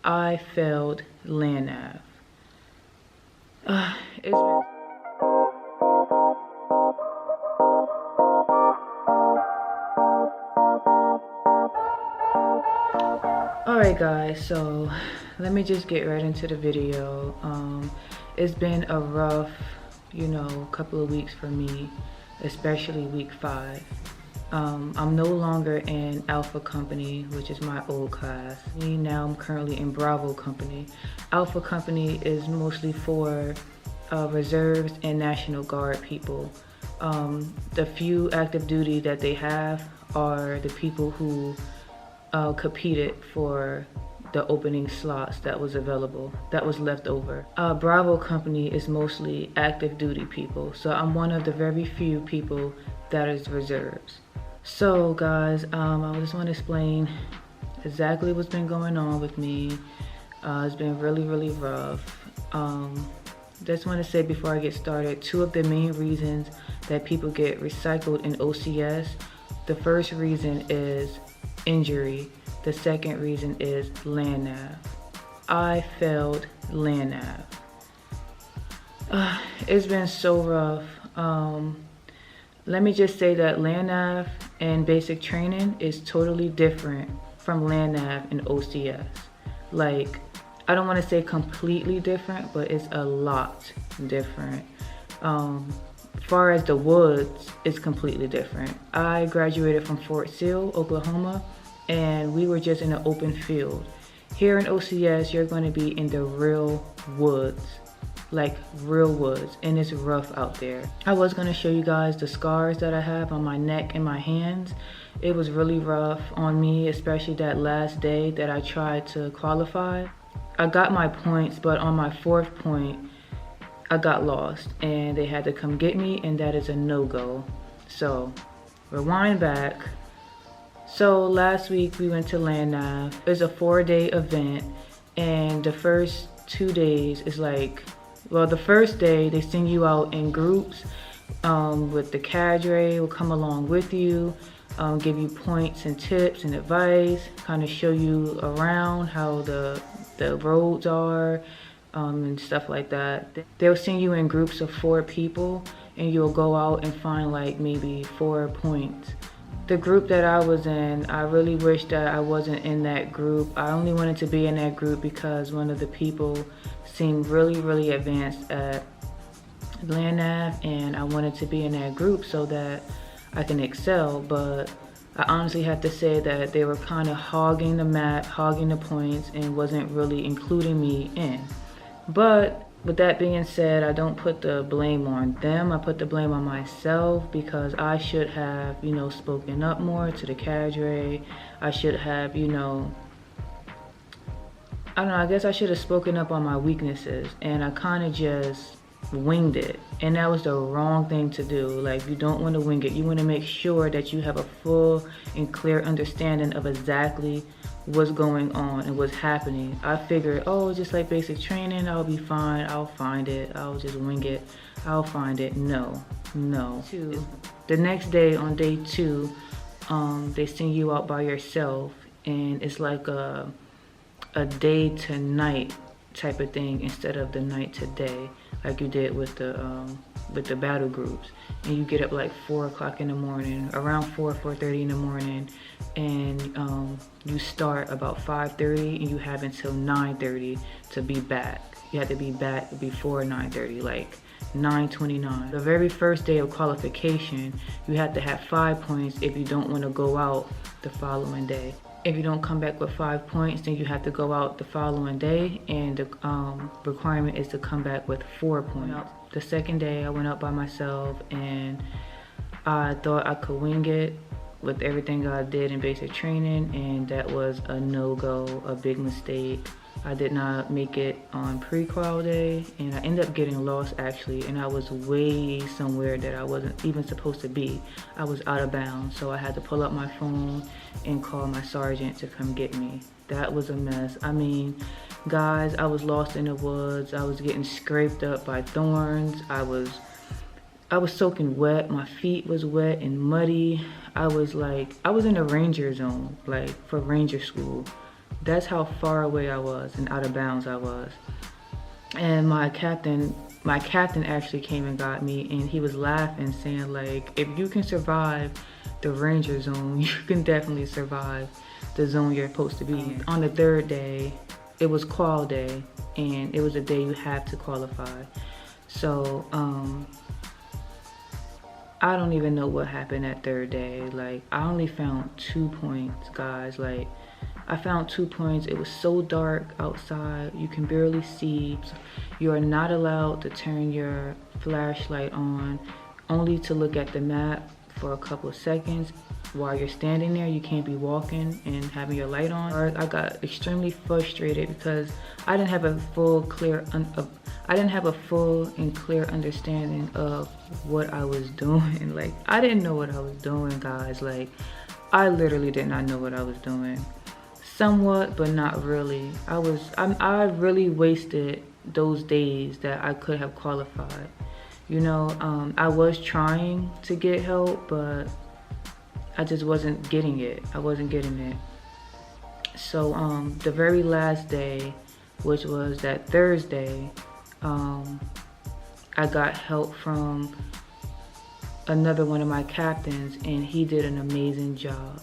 I failed land nav. It's been Alright guys, so let me just get right into the video. It's been a rough, couple of weeks for me, especially week 5. I'm no longer in Alpha Company, which is my old class. Now I'm currently in Bravo Company. Alpha Company is mostly for reserves and National Guard people. The few active duty that they have are the people who competed for the opening slots that was available, that was left over. Bravo Company is mostly active duty people, so I'm one of the very few people that is reserves. So guys, I just want to explain exactly what's been going on with me. It's been really rough. Just want to say before I get started, 2 of the main reasons that people get recycled in OCS. The first reason is injury. The second reason is land nav. I failed land nav. It's been so rough. Let me just say that land nav and basic training is totally different from land nav and OCS. Like, I don't want to say completely different, but it's a lot different. As far as the woods, it's completely different. I graduated from Fort Sill, Oklahoma, and we were just in an open field. Here in OCS, you're going to be in the real woods, like real woods, and it's rough out there. I was going to show you guys the scars that I have on my neck and my hands. It was really rough on me, especially that last day that I tried to qualify. I got my points, but on my 4th point, I got lost and they had to come get me, and that is a no-go. So rewind back. So last week we went to land nav. It's a 4-day event, and the first 2 days is like, well, the first day they send you out in groups with the cadre will come along with you, give you points and tips and advice, kind of show you around how the roads are, and stuff like that. They'll send you in groups of 4 people, and you'll go out and find like maybe 4 points. The group that I was in, I really wish that I wasn't in that group. I only wanted to be in that group because one of the people seemed really advanced at land nav, and I wanted to be in that group so that I can excel. But I honestly have to say that they were kind of hogging the map, hogging the points, and wasn't really including me in. But with that being said, I don't put the blame on them. I put the blame on myself, because I should have, spoken up more to the cadre. I should have, I don't know, I guess I should have spoken up on my weaknesses, and I kind of just winged it. And that was the wrong thing to do. Like, you don't want to wing it. You want to make sure that you have a full and clear understanding of exactly what's going on and what's happening. I figured, oh, just like basic training, I'll be fine, I'll find it, I'll just wing it, I'll find it. No. The next day, on day 2, they send you out by yourself, and it's like a day to night type of thing instead of the night to day, like you did with the battle groups. And you get up like 4 o'clock in the morning, around 4:30 in the morning, and you start about 5:30, and you have until 9:30 to be back. You have to be back before 9:30, like 9:29. The very first day of qualification, you have to have 5 points if you don't want to go out the following day. If you don't come back with 5 points, then you have to go out the following day, and the requirement is to come back with 4 points. The second day, I went out by myself, and I thought I could wing it with everything I did in basic training, and that was a no-go, a big mistake. I did not make it on pre-qual day, and I ended up getting lost actually, and I was way somewhere that I wasn't even supposed to be. I was out of bounds, so I had to pull up my phone and call my sergeant to come get me. That was a mess. I mean, guys, I was lost in the woods. I was getting scraped up by thorns. I was soaking wet. My feet was wet and muddy. I was in a ranger zone, like for ranger school. That's how far away I was and out of bounds I was. And my captain actually came and got me, and he was laughing, saying like, if you can survive the ranger zone, you can definitely survive the zone you're supposed to be in. On the third day, it was qual day, and it was a day you have to qualify. So I don't even know what happened that third day. Like, I only found 2 points, guys. Like, I found 2 points. It was so dark outside, you can barely see. You are not allowed to turn your flashlight on, only to look at the map for a couple of seconds. While you're standing there, you can't be walking and having your light on. I got extremely frustrated because I didn't have a full and clear understanding of what I was doing. Like, I didn't know what I was doing, guys. Like, I literally did not know what I was doing. Somewhat, but not really. I really wasted those days that I could have qualified. You know, I was trying to get help, but I just wasn't getting it. I wasn't getting it. So the very last day, which was that Thursday, I got help from another one of my captains, and he did an amazing job,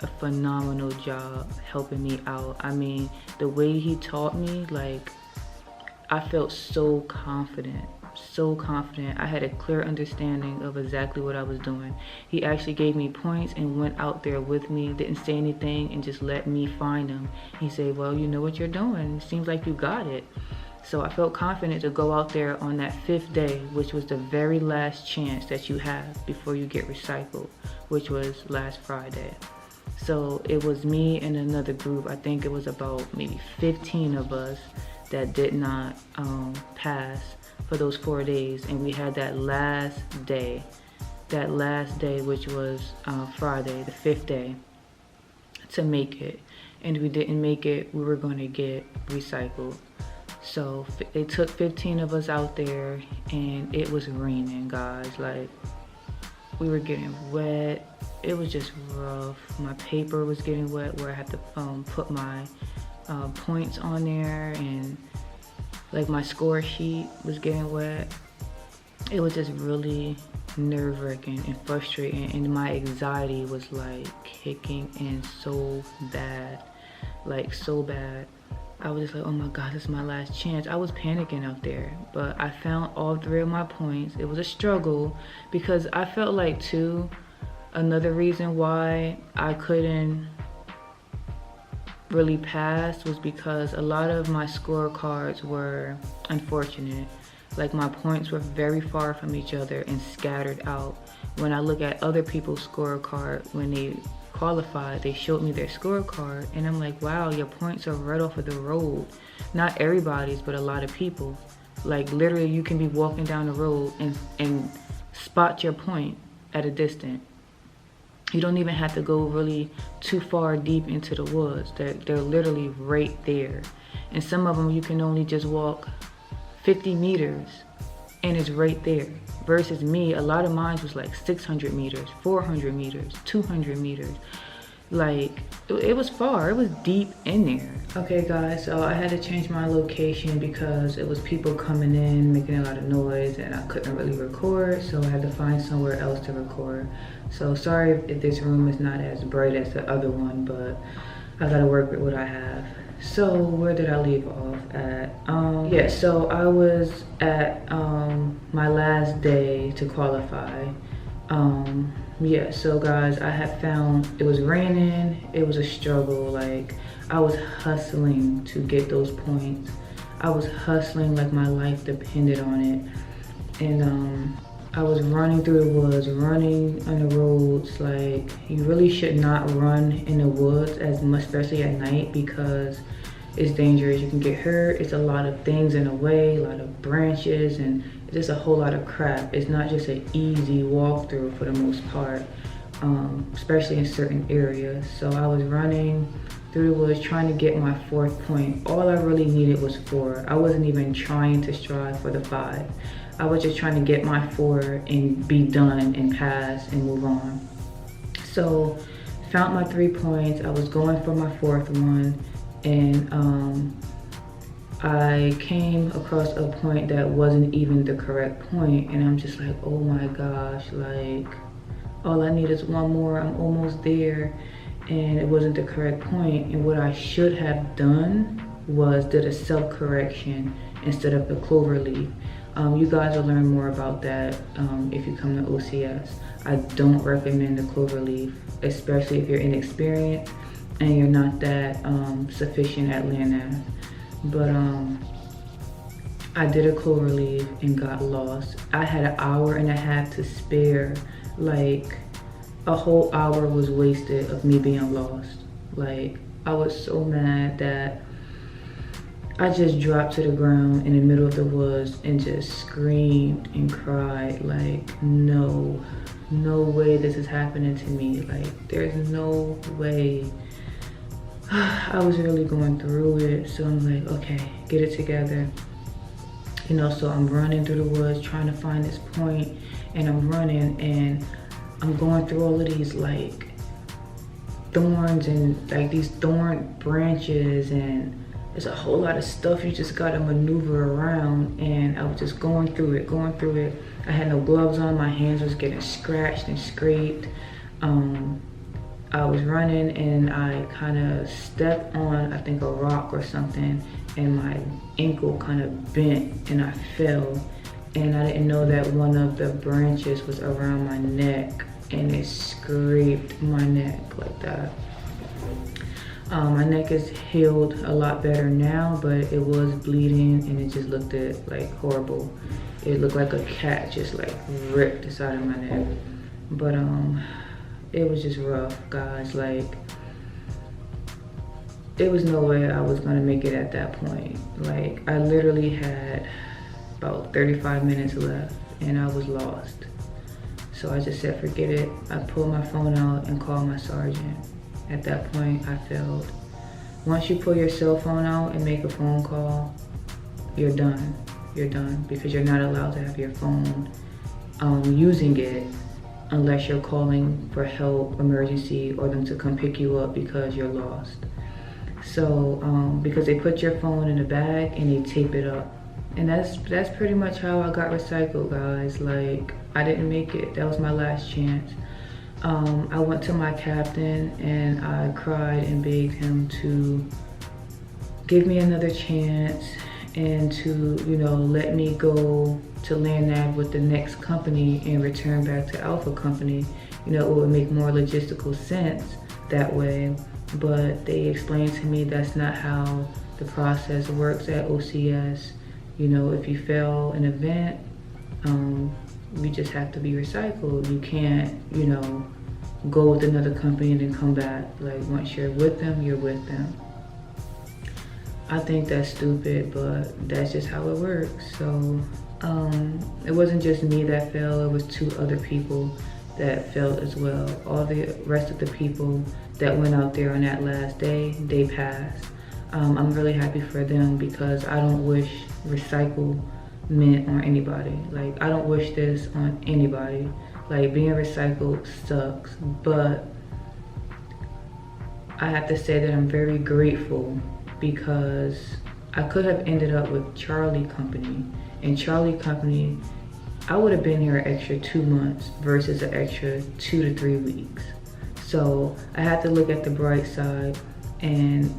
a phenomenal job helping me out. I mean, the way he taught me, like, I felt so confident. So confident. I had a clear understanding of exactly what I was doing. He actually gave me points and went out there with me, didn't say anything, and just let me find them. He said, well, you know what you're doing. It seems like you got it. So I felt confident to go out there on that 5th day, which was the very last chance that you have before you get recycled, which was last Friday. So it was me and another group. I think it was about maybe 15 of us that did not pass for those 4 days, and we had that last day, which was Friday, the 5th day, to make it. And if we didn't make it, we were going to get recycled. So they took 15 of us out there, and it was raining, guys. Like, we were getting wet. It was just rough. My paper was getting wet where I had to put my points on there, and like my score sheet was getting wet. It was just really nerve-wracking and frustrating, and my anxiety was like kicking in so bad, like so bad. I was just like, oh my God, this is my last chance. I was panicking out there, but I found all 3 of my points. It was a struggle because I felt like too, another reason why I couldn't really pass was because a lot of my scorecards were unfortunate. Like, my points were very far from each other and scattered out. When I look at other people's scorecard, when they qualified, they showed me their scorecard, and I'm like, wow, your points are right off of the road. Not everybody's, but a lot of people. Like, literally, you can be walking down the road and spot your point at a distance. You don't even have to go really too far deep into the woods. They're literally right there. And some of them you can only just walk 50 meters and it's right there. Versus me, a lot of mine was like 600 meters, 400 meters, 200 meters. Like, it was far, it was deep in there. Okay guys, so I had to change my location because it was people coming in, making a lot of noise, and I couldn't really record, so I had to find somewhere else to record. So sorry if this room is not as bright as the other one, but I gotta work with what I have. So where did I leave off at? Yeah, so I was at my last day to qualify. Yeah, so guys, I had found, it was raining, it was a struggle. Like, I was hustling to get those points. I was hustling like my life depended on it. And I was running through the woods, running on the roads. Like, you really should not run in the woods as much, especially at night, because it's dangerous. You can get hurt. It's a lot of things in the way, a lot of branches, and it's just a whole lot of crap. It's not just an easy walkthrough for the most part, especially in certain areas. So I was running through the woods trying to get my 4th point. All I really needed was 4. I wasn't even trying to strive for the 5. I was just trying to get my 4 and be done and pass and move on. So found my 3 points. I was going for my 4th one, and I came across a point that wasn't even the correct point, and I'm just like, oh my gosh, like all I need is one more, I'm almost there. And it wasn't the correct point. And what I should have done was did a self-correction instead of the clover leaf. You guys will learn more about that if you come to OCS. I don't recommend the clover leaf, especially if you're inexperienced and you're not that sufficient at LandNav. But I did a clover leaf and got lost. I had an hour and a half to spare. Like, a whole hour was wasted of me being lost. Like, I was so mad that I just dropped to the ground in the middle of the woods and just screamed and cried. Like, no way this is happening to me. Like, there's no way. I was really going through it. So I'm like, okay, get it together. You know, so I'm running through the woods trying to find this point, and I'm running and I'm going through all of these like thorns and like these thorn branches, and there's a whole lot of stuff you just gotta maneuver around, and I was just going through it. I had no gloves on, my hands was getting scratched and scraped. I was running and I kind of stepped on, I think, a rock or something, and my ankle kind of bent and I fell. And I didn't know that one of the branches was around my neck, and it scraped my neck like that. My neck is healed a lot better now, but it was bleeding and it just looked like horrible. It looked like a cat just like ripped the side of my neck. But it was just rough, guys. Like, there was no way I was gonna make it at that point. Like, I literally had about 35 minutes left and I was lost. So I just said, forget it. I pulled my phone out and called my sergeant. At that point, I failed. Once you pull your cell phone out and make a phone call, you're done. You're done, because you're not allowed to have your phone using it unless you're calling for help, emergency, or them to come pick you up because you're lost. So, because they put your phone in a bag and they tape it up. And that's pretty much how I got recycled, guys. Like, I didn't make it. That was my last chance. I went to my captain and I cried and begged him to give me another chance and to, you know, let me go to LandNav with the next company and return back to Alpha Company. You know, it would make more logistical sense that way. But they explained to me that's not how the process works at OCS. You know, if you fail an event, you just have to be recycled. You can't, you know, go with another company and then come back. Like, once you're with them, you're with them. I think that's stupid, but that's just how it works. So it wasn't just me that failed, it was 2 other people that failed as well. All the rest of the people that went out there on that last day, they passed. I'm really happy for them, because I don't wish recyclement on anybody. Like, I don't wish this on anybody. Like, being recycled sucks, but I have to say that I'm very grateful, because I could have ended up with Charlie Company, and Charlie Company, I would have been here an extra 2 months versus an extra 2 to 3 weeks. So I had to look at the bright side, and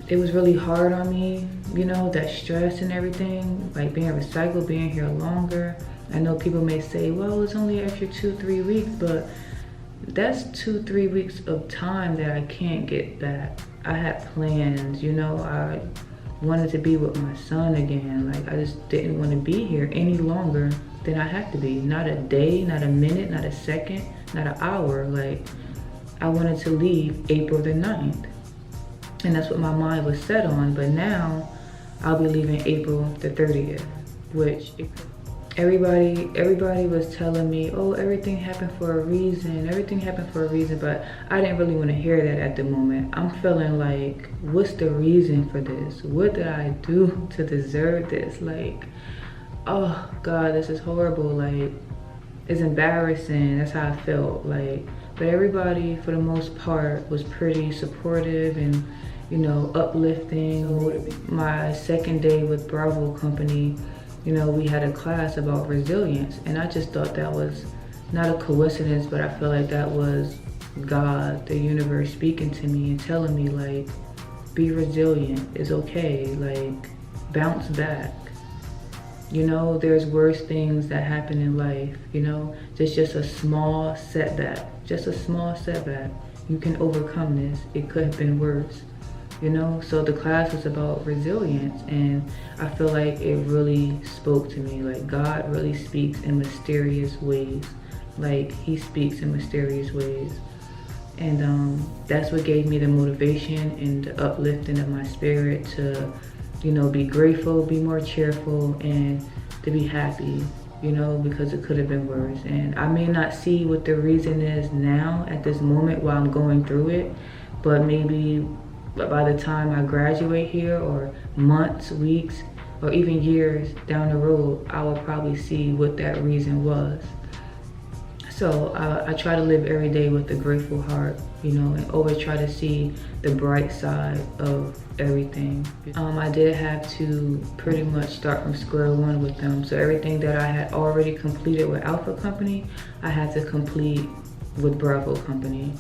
it was really hard on me, you know, that stress and everything, like being recycled, being here longer. I know people may say, well, it's only an extra 2-3 weeks, but that's 2-3 weeks of time that I can't get back. I had plans, you know, I wanted to be with my son again. Like, I just didn't want to be here any longer than I had to be. Not a day, not a minute, not a second, not an hour. Like, I wanted to leave April the 9th. And that's what my mind was set on. But now I'll be leaving April the 30th, which everybody was telling me, oh, everything happened for a reason, but I didn't really want to hear that at the moment. I'm feeling like, what's the reason for this? What did I do to deserve this? Like, oh God, this is horrible. Like, it's embarrassing. That's how I felt. Like, But everybody, for the most part, was pretty supportive and, you know, uplifting. My second day with Bravo Company, you know, we had a class about resilience, and I just thought that was not a coincidence, but I feel like that was God, the universe, speaking to me and telling me, like, be resilient, it's okay, like, bounce back. You know, there's worse things that happen in life, you know, just a small setback, just a small setback. You can overcome this. It could have been worse, you know? So the class was about resilience, and I feel like it really spoke to me. Like, God really speaks in mysterious ways. Like, he speaks in mysterious ways. And that's what gave me the motivation and the uplifting of my spirit to, you know, be grateful, be more cheerful, and to be happy, you know, because it could have been worse. And I may not see what the reason is now at this moment while I'm going through it, but maybe by the time I graduate here, or months, weeks, or even years down the road, I will probably see what that reason was. So I try to live every day with a grateful heart, you know, and always try to see the bright side of everything. I did have to pretty much start from square one with them. So everything that I had already completed with Alpha Company, I had to complete with Bravo Company.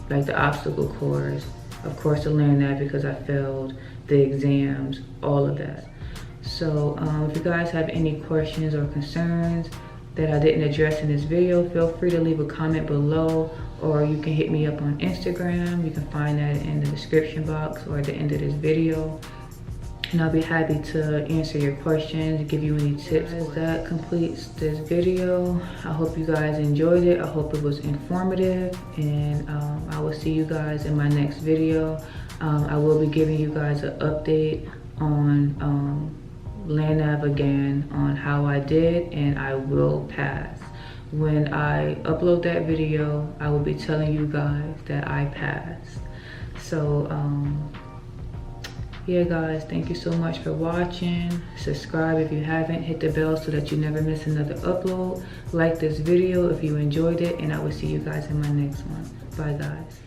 Like the obstacle course, of course the land nav because I failed the exams, all of that. So if you guys have any questions or concerns that I didn't address in this video, feel free to leave a comment below, or you can hit me up on Instagram. You can find that in the description box or at the end of this video. And I'll be happy to answer your questions, give you any tips. That completes this video. I hope you guys enjoyed it. I hope it was informative, and I will see you guys in my next video. I will be giving you guys an update on land nav again, on how I did, and I will pass. When I upload that video, I will be telling you guys that I passed. So yeah guys, thank you so much for watching. Subscribe if you haven't, hit the bell so that you never miss another upload. Like this video if you enjoyed it, and I will see you guys in my next one. Bye guys.